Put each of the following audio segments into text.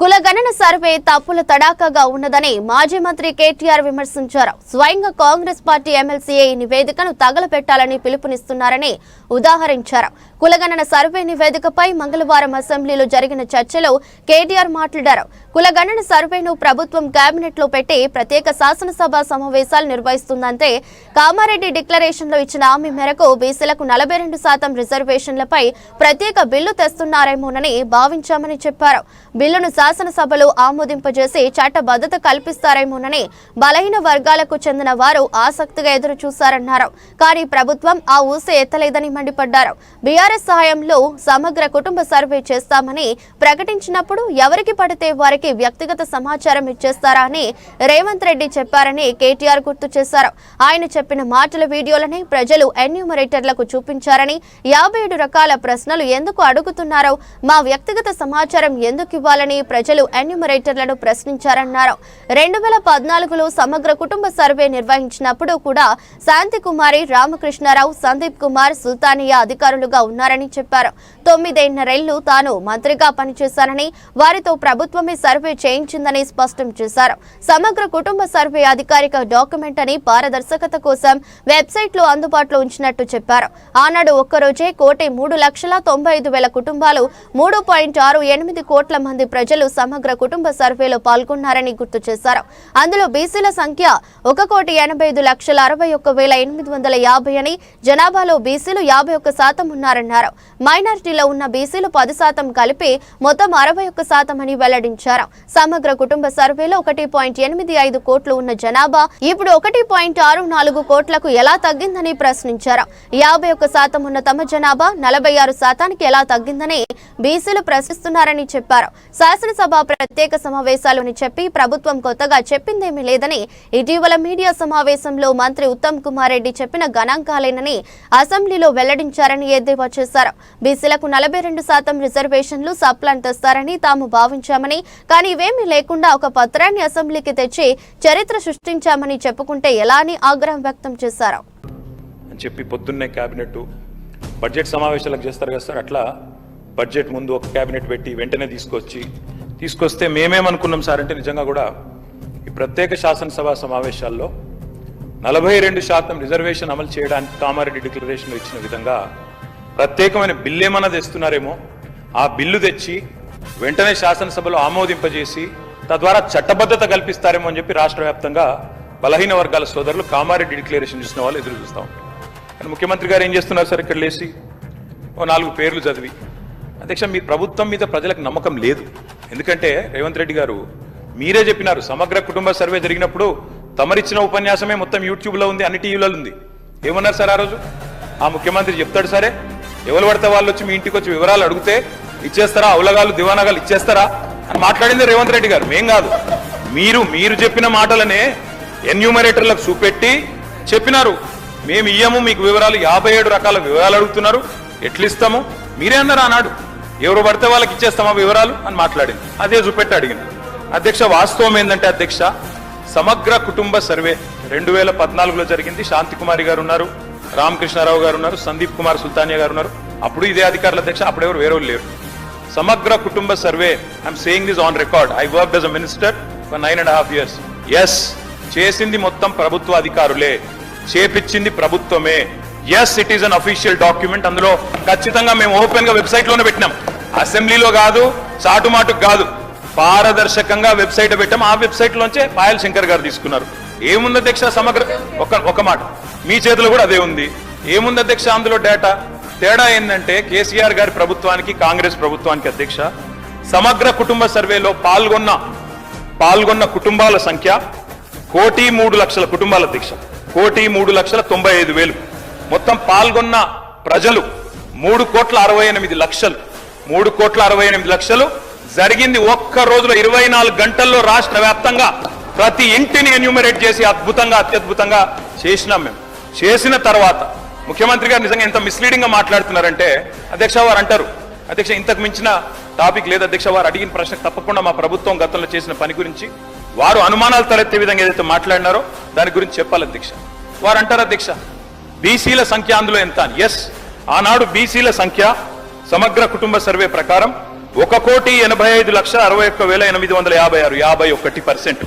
కులగణన సర్వే తప్పుల తడాకగా ఉన్నదని మాజీ మంత్రి కేటీఆర్ విమర్శించారు. స్వయంగా కాంగ్రెస్ పార్టీ ఎమ్మెల్సీఏ ఈ నివేదికను తగలపెట్టాలని పిలుపునిస్తున్నారని ఉదాహరించారు. కులగణన సర్వే నివేదికపై మంగళవారం అసెంబ్లీలో జరిగిన చర్చలో కేటీఆర్ మాట్లాడారు. కులగణన సర్వేను ప్రభుత్వం కేబినెట్ లో పెట్టి ప్రత్యేక శాసనసభ సమావేశాలు నిర్వహిస్తుందంటే కామారెడ్డి డిక్లరేషన్లో ఇచ్చిన హామీ మేరకు బీసీలకు 42% రిజర్వేషన్లపై ప్రత్యేక బిల్లు తెస్తున్నారేమోనని భావించామని చెప్పారు. బిల్లును శాసనసభలో ఆమోదింపజేసి చట్టబద్ధత కల్పిస్తారేమోనని బలహీన వర్గాలకు చెందిన వారు ఆసక్తిగా ఎదురు చూశారన్నారు. కానీ ప్రభుత్వం ఆ ఊసే ఎత్తలేదని మండిపడ్డారు. బీఆర్ఎస్ సహాయంలో సమగ్ర కుటుంబ సర్వే చేస్తామని ప్రకటించినప్పుడు ఎవరికి పడితే వారికి వ్యక్తిగత సమాచారం ఇచ్చేస్తారా అని రేవంత్ రెడ్డి చెప్పారని కేటీఆర్ గుర్తు చేశారు. ఆయన చెప్పిన మాటల వీడియోలని ప్రజలు ఎన్యూమరేటర్లకు చూపించారని 57 రకాల ప్రశ్నలు ఎందుకు అడుగుతున్నారో మా వ్యక్తిగత సమాచారం ఎందుకు ఇవ్వాలని ప్రజలు ఎన్యూమరేటర్లను ప్రశ్నించారన్నారు. 2014లో సమగ్ర కుటుంబ సర్వే నిర్వహించినప్పుడు కూడా శాంతి కుమారి, రామకృష్ణారావు, సందీప్ కుమార్, సుల్తానియా అధికారులుగా ఉన్నారని చెప్పారు. 9.5 తాను మంత్రిగా పనిచేశానని వారితో ప్రభుత్వమే సర్వే చేయించిందని స్పష్టం చేశారు. సమగ్ర కుటుంబ సర్వే అధికారిక డాక్యుమెంట్ అని పారదర్శకత కోసం వెబ్సైట్ లో అందుబాటులో ఉంచినట్టు చెప్పారు. ఆనాడు ఒక్కరోజే 1,03,95,000 కుటుంబాలు 3.68 కోట్ల మంది ప్రజలు సమగ్ర కుటుంబ సర్వేలో పాల్గొన్నారని గుర్తు చేశారు. అందులో బీసీల సంఖ్య 1,85,61,850 అని, జనాభాలో బీసీలు 51% ఉన్నారన్నారు. మైనారిటీలో ఉన్న బీసీలు 10% కలిపి మొత్తం 61% అని వెల్లడించారు. సమగ్ర కుటుంబ సర్వేలో 1.85 కోట్లు ఉన్న జనాభా ఇప్పుడు 1.64 కోట్లకు ఎలా తగ్గిందని ప్రశ్నించారు. 51% ఉన్న తమ జనాభా 46%కి ఎలా తగ్గిందని బీసీలు ప్రశ్నిస్తున్నారని చెప్పారు. శాసనసభ ప్రత్యేక సమావేశాలు అని చెప్పి ప్రభుత్వం కొత్తగా చెప్పిందేమీ లేదని, ఇటీవల మీడియా సమావేశంలో మంత్రి ఉత్తమ్ కుమార్ రెడ్డి చెప్పిన గణాంకాలేనని అసెంబ్లీలో వెల్లడించారని ఎద్దేవా చేశారు. బీసీలకు 42% రిజర్వేషన్లు సప్లాన్ తెస్తారని తాము భావించామని, కానీ ఇవేమీ లేకుండా ఒక పత్రాన్ని అసెంబ్లీకి తెచ్చి చరిత్ర సృష్టించామని చెప్పుకుంటే ఎలా అని ఆగ్రహం వ్యక్తం చేశారు. అని చెప్పి పొద్దున్నే కేబినెట్ బడ్జెట్ సమావేశాలకు చేస్తారు కదా సార్, అట్లా బడ్జెట్ ముందు ఒక కేబినెట్ పెట్టి వెంటనే తీసుకొస్తే మేమేమనుకున్నాం సార్ అంటే, నిజంగా కూడా ఈ ప్రత్యేక శాసనసభ సమావేశాల్లో 42% రిజర్వేషన్ అమలు చేయడానికి కామారెడ్డి డిక్లరేషన్లో ఇచ్చిన విధంగా ప్రత్యేకమైన బిల్లు ఏమన్నా తెస్తున్నారేమో, ఆ బిల్లు తెచ్చి వెంటనే శాసనసభలో ఆమోదింపజేసి తద్వారా చట్టబద్ధత కల్పిస్తారేమో అని చెప్పి రాష్ట్ర వ్యాప్తంగా బలహీన వర్గాల సోదరులు కామారెడ్డి డిక్లరేషన్ చూసిన వాళ్ళు ఎదురు చూస్తూ ఉంటారు. కానీ ముఖ్యమంత్రి గారు ఏం చేస్తున్నారు సార్, ఇక్కడ లేచి 4 పేర్లు చదివి, అధ్యక్ష మీ ప్రభుత్వం మీద ప్రజలకు నమ్మకం లేదు. ఎందుకంటే రేవంత్ రెడ్డి గారు మీరే చెప్పినారు, సమగ్ర కుటుంబ సర్వే జరిగినప్పుడు తమరిచ్చిన ఉపన్యాసమే మొత్తం యూట్యూబ్లో ఉంది, అన్ని టీవీలలో ఉంది. ఏమన్నారు సార్ ఆ రోజు? ఆ ముఖ్యమంత్రి చెప్తాడు, సరే ఎవరు పడితే వాళ్ళు వచ్చి మీ ఇంటికి వచ్చి వివరాలు అడిగితే ఇచ్చేస్తారా, అవలగాలు దివానాగాలు ఇచ్చేస్తారా అని మాట్లాడింది రేవంత్ రెడ్డి గారు, మేం కాదు. మీరు చెప్పిన మాటలనే ఎన్యూమరేటర్లకు చూపెట్టి చెప్పినారు, మేము ఇయ్యము మీకు వివరాలు, 57 రకాల వివరాలు అడుగుతున్నారు, ఎట్లిస్తాము మీరే అన్నారు ఆనాడు. ఎవరు పడితే వాళ్ళకి ఇచ్చేస్తామా వివరాలు అని మాట్లాడింది, అదే చూపెట్టి అడిగింది. అధ్యక్ష వాస్తవం ఏంటంటే అధ్యక్ష, సమగ్ర కుటుంబ సర్వే 2014లో జరిగింది. శాంతి కుమారి గారు ఉన్నారు, రామకృష్ణారావు గారు ఉన్నారు, సందీప్ కుమార్, సుల్తానియా గారు ఉన్నారు. అప్పుడు ఇదే అధికారుల అధ్యక్ష, అప్పుడెవరు వేరే లేరు. సమగ్ర కుటుంబ survey, I'm saying this on record, I worked as a minister for 9.5 years. Yes, చేసింది మొత్తం ప్రభుత్వ అధికారులే, చేపించింది ప్రభుత్వమే. Yes, it is an official document. అందులో ఖచ్చితంగా మేము ఓపెన్ గా వెబ్సైట్ లోనే పెట్టినాం, అసెంబ్లీలో కాదు, చాటుమాటుకు కాదు, పారదర్శకంగా వెబ్సైట్ పెట్టాం. ఆ వెబ్సైట్ లోంచే పాయల్ శంకర్ గారు తీసుకున్నారు. ఏముంది అధ్యక్ష సమగ్ర, ఒక మాట మీ చేతిలో కూడా అదే ఉంది. ఏముంది అధ్యక్ష అందులో డేటా? తేడా ఏంటంటే కేసీఆర్ గారి ప్రభుత్వానికి కాంగ్రెస్ ప్రభుత్వానికి అధ్యక్ష, సమగ్ర కుటుంబ సర్వేలో పాల్గొన్న కుటుంబాల సంఖ్య 1,03,00,000 కుటుంబాల అధ్యక్ష, 1,03,95,000. మొత్తం పాల్గొన్న ప్రజలు 3,68,00,000. 3,68,00,000 జరిగింది ఒక్క రోజులో, 24 గంటల్లో రాష్ట్ర వ్యాప్తంగా ప్రతి ఇంటిని ఎన్యూమరేట్ చేసి అత్యద్భుతంగా చేసినాం మేము. చేసిన తర్వాత ముఖ్యమంత్రి గారు నిజంగా ఎంత మిస్లీడింగ్ గా మాట్లాడుతున్నారంటే అధ్యక్ష, వారు అంటారు, అధ్యక్ష ఇంతకు మించిన టాపిక్ లేదు అధ్యక్ష, వారు అడిగిన ప్రశ్నకు తప్పకుండా మా ప్రభుత్వం గతంలో చేసిన పని గురించి వారు అనుమానాలు తలెత్తే విధంగా ఏదైతే మాట్లాడినారో దాని గురించి చెప్పాలి అధ్యక్ష. వారు అంటారు అధ్యక్ష బీసీల సంఖ్య అందులో ఎంత అని. ఎస్, ఆనాడు బీసీల సంఖ్య సమగ్ర కుటుంబ సర్వే ప్రకారం 1,85,61,856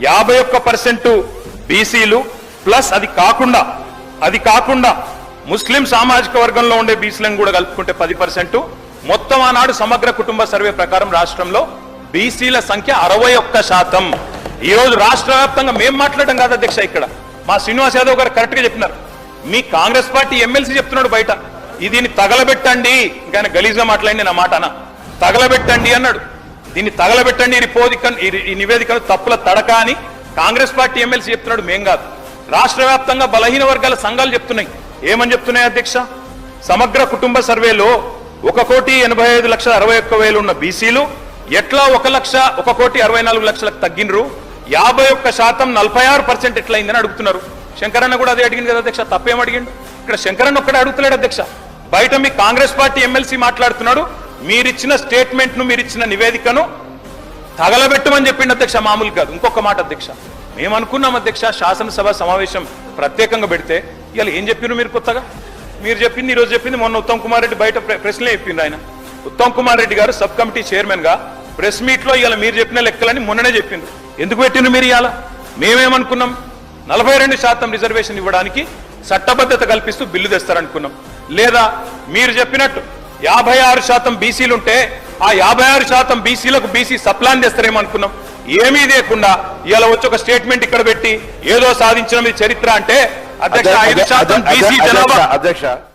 51% బీసీలు ప్లస్ అది కాకుండా ముస్లిం సామాజిక వర్గంలో ఉండే బీసీలను కూడా కలుపుకుంటే 10%. మొత్తం ఆనాడు సమగ్ర కుటుంబ సర్వే ప్రకారం రాష్ట్రంలో బీసీల సంఖ్య 61%. ఈ రోజు రాష్ట్ర వ్యాప్తంగా మేము మాట్లాడడం కాదు అధ్యక్ష, ఇక్కడ మా శ్రీనివాస్ యాదవ్ గారు కరెక్ట్ గా చెప్పినారు. మీ కాంగ్రెస్ పార్టీ ఎమ్మెల్సీ చెప్తున్నాడు బయట, దీన్ని తగలబెట్టండి, ఇంకా గలీజ్గా మాట్లాడి నా మాట అన్న, తగలబెట్టండి అన్నాడు. దీన్ని తగలబెట్టండి ఈ నివేదికను తప్పుల తడక అని కాంగ్రెస్ పార్టీ ఎమ్మెల్సీ చెప్తున్నాడు, మేం కాదు. రాష్ట్ర వ్యాప్తంగా బలహీన వర్గాల సంఘాలు చెప్తున్నాయి. ఏమని చెప్తున్నాయి అధ్యక్ష? సమగ్ర కుటుంబ సర్వేలో 1,85,61,000 ఉన్న బీసీలు ఎట్లా 1,64,00,000 తగ్గినరు, 51% 46% ఎట్లయిందని అడుగుతున్నారు. శంకరన్న కూడా అదే అడిగింది కదా అధ్యక్ష, తప్పేం అడిగిండు? ఇక్కడ శంకరన్న ఒక్కడే అడుగుతున్నాడు అధ్యక్ష. బయట మీ కాంగ్రెస్ పార్టీ ఎమ్మెల్సీ మాట్లాడుతున్నాడు, మీరిచ్చిన స్టేట్మెంట్ ను మీరిచ్చిన నివేదికను తగలబెట్టమని చెప్పిండు అధ్యక్ష, మామూలు కాదు. ఇంకొక మాట అధ్యక్ష, మేము అనుకున్నాం అధ్యక్ష శాసనసభ సమావేశం ప్రత్యేకంగా పెడితే, ఇవాళ ఏం చెప్పినారు మీరు కొత్తగా? మీరు చెప్పింది ఈరోజు చెప్పింది మొన్న ఉత్తమ్ కుమార్ రెడ్డి బయట ప్రెస్లే చెప్పిండు. ఆయన ఉత్తమ్ కుమార్ రెడ్డి గారు సబ్ కమిటీ చైర్మన్ గా ప్రెస్ మీట్ లో ఇవాళ మీరు చెప్పిన లెక్కలని మొన్ననే చెప్పిండ్రు. ఎందుకు పెట్టిండ్రు మీరు? ఇవాళ మేమేమనుకున్నాం, 42% రిజర్వేషన్ ఇవ్వడానికి చట్టబద్ధత కల్పిస్తూ బిల్లు తెస్తారనుకున్నాం. లేదా మీరు చెప్పినట్టు 56% బీసీలుంటే ఆ 56% బీసీలకు బీసీ సప్లాన్ చేస్తారేమో అనుకున్నాం. ఏమీ లేకుండా ఇలా వచ్చి ఒక స్టేట్మెంట్ ఇక్కడ పెట్టి ఏదో సాధించిన చరిత్ర అంటే అధ్యక్ష 5% బీసీ జనాభా అధ్యక్ష